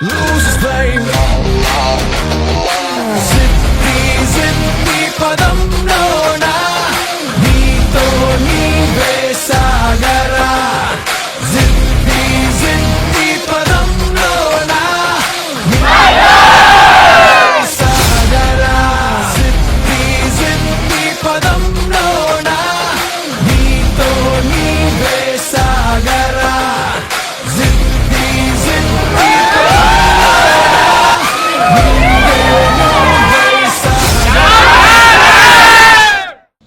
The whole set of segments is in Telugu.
lose his flame. Zippy, zippy padamlona, neeto neeve sagara. Zippy, zippy padamlona, neeve sagara. Zippy, zippy padamlona, neeto neeve sagara. Zippy, zippy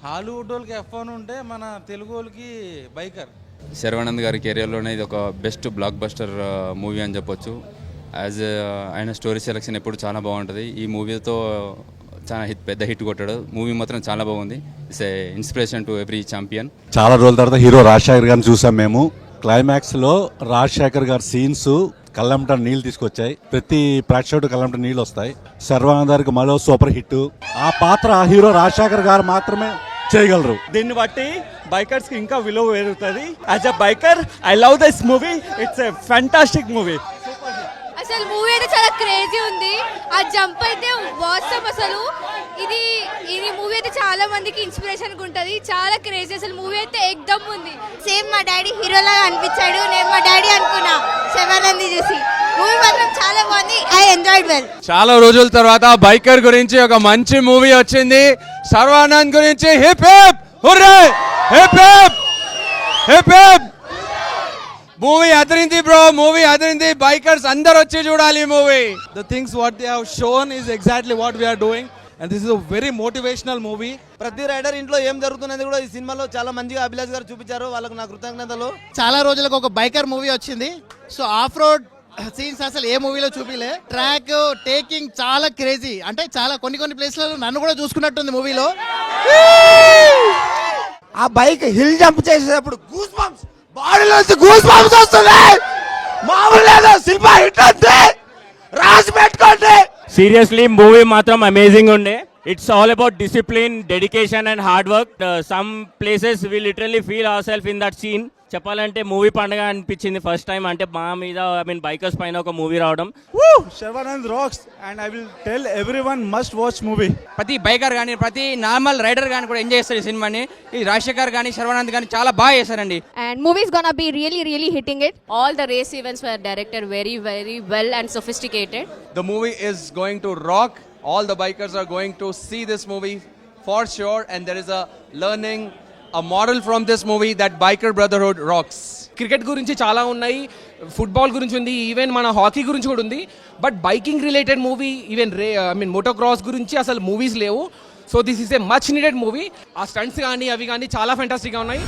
Hollywood వాళ్ళకి F1 ఉంటే మన తెలుగు వాళ్ళకి బైకర్. శర్వానంద్ గారి కెరియర్లోనే ఇది ఒక బెస్ట్ బ్లాక్ బస్టర్ మూవీ అని చెప్పొచ్చు. యాజ్ ఆయన స్టోరీ సెలెక్షన్ ఎప్పుడు చాలా బాగుంటుంది. ఈ మూవీతో చాలా పెద్ద హిట్ కొట్టాడు. మూవీ మాత్రం చాలా బాగుంది. It's a inspiration to every champion. చాలా రోజుల తర్వాత హీరో రాజశేఖర్ గారిని చూసాం మేము. క్లైమాక్స్ లో రాజశేఖర్ గారి సీన్స్ కళ్ళంట నీళ్ళు తీసుకొచ్చాయి. ప్రతి ప్రేక్షకుడు కళ్ళంట నీళ్ళు వస్తాయి. శర్వానంద్ గారికి మరో సూపర్ హిట్. ఆ పాత్ర హీరో రాజశేఖర్ గారు మాత్రమే చేయగలరు. దీన్ని బట్టి బైకర్స్ కి ఇంకా విలువ పెరుగుతుంది. As a biker I love this movie. It's a fantastic movie. అసలు మూవీ అయితే చాలా క్రేజీ ఉంది. ఆ జంప్ అయితే వాస్తవం. అసలు ఇది మూవీ అయితే చాలా మందికి ఇన్స్పిరేషన్ ఉంటుంది. చాలా క్రేజీ అసలు మూవీ అయితే ఎక్దమ్ ఉంది. సేమ్ మా డాడీ హీరోలాగా అనిపించాడు. నేను మా డాడీ అనుకున్నా శర్వానంద్ చూసి. మూవీ మాత్రం చాలా బాగుంది. I enjoyed well. చాలా రోజుల తర్వాత బైకర్ గురించి ఒక మంచి మూవీ వచ్చింది. శర్వానంద్ గురించి hip hip hurray, hip hip hip hip. Movie అదిరింది బ్రో, మూవీ అదిరింది. బైకర్స్ అందరు వచ్చి చూడాలి ఈ movie. The things what they have shown is exactly what we are doing and this is a very motivational movie. ప్రతి రైడర్ ఇంట్లో ఏం జరుగుతున్నది కూడా ఈ సినిమాలో చాలా మంచిగా అభిలాష్ గారు చూపించారు. వాళ్ళకు నా కృతజ్ఞతలు. చాలా రోజులకు ఒక బైకర్ మూవీ వచ్చింది. సో ఆఫ్ రోడ్ సీన్స్ అసలు ఏ మూవీలో చూపిలే. ట్రాక్ టేకింగ్ చాలా క్రేజీ. అంటే చాలా కొన్ని ప్లేస్లలో నన్ను కూడా చూసుకున్నట్టుంది మూవీలో. ఆ బైక్ హిల్ జంప్ చేసేటప్పుడు గూస్ బంప్స్ బాడీలోంచి గూస్ బంప్స్ వస్తున్నాయి. మామూలు లేదు. సినిమా హిట్ అంటే రాసి పెట్టుకోండి. సీరియస్లీ మూవీ మాత్రం అమేజింగ్ ఉండే. It's all about discipline, dedication and hard work. Some places we literally feel our self in that scene. చెప్పాలంటే మూవీ పండుగ అనిపించింది ఫస్ట్ టైం. అంటే మా మీద బైకర్స్ పైన ఒక మూవీ రావడం. Sharwanand racks and I will tell everyone must watch movie. ప్రతి బైకర్ కానీ ప్రతి నార్మల్ రైడర్ కానీ కూడా ఎంజాయ్ చేస్తారు ఈ సినిమాని. ఈ రాజశేఖర్ కానీ శర్వానంద్ కానీ చాలా బాగా చేశారండి. And movie is gonna be really hitting it. All the race events were directed very well and sophisticated. The movie is going to rock. All the bikers are going to see this movie for sure, and there is a learning, a moral from this movie that biker brotherhood rocks. Cricket గురించి చాలా ఉన్నాయి, ఫుట్బాల్ గురించి ఉంది, ఈవెన్ మన హాకీ గురించి కూడా ఉంది. But biking related movie, even motocross గురించి అసలు మూవీస్ లేవు. So this is a much needed movie. ఆ స్టంట్స్ కానీ అవి కానీ చాలా ఫెంటాస్టిక్గా ఉన్నాయి.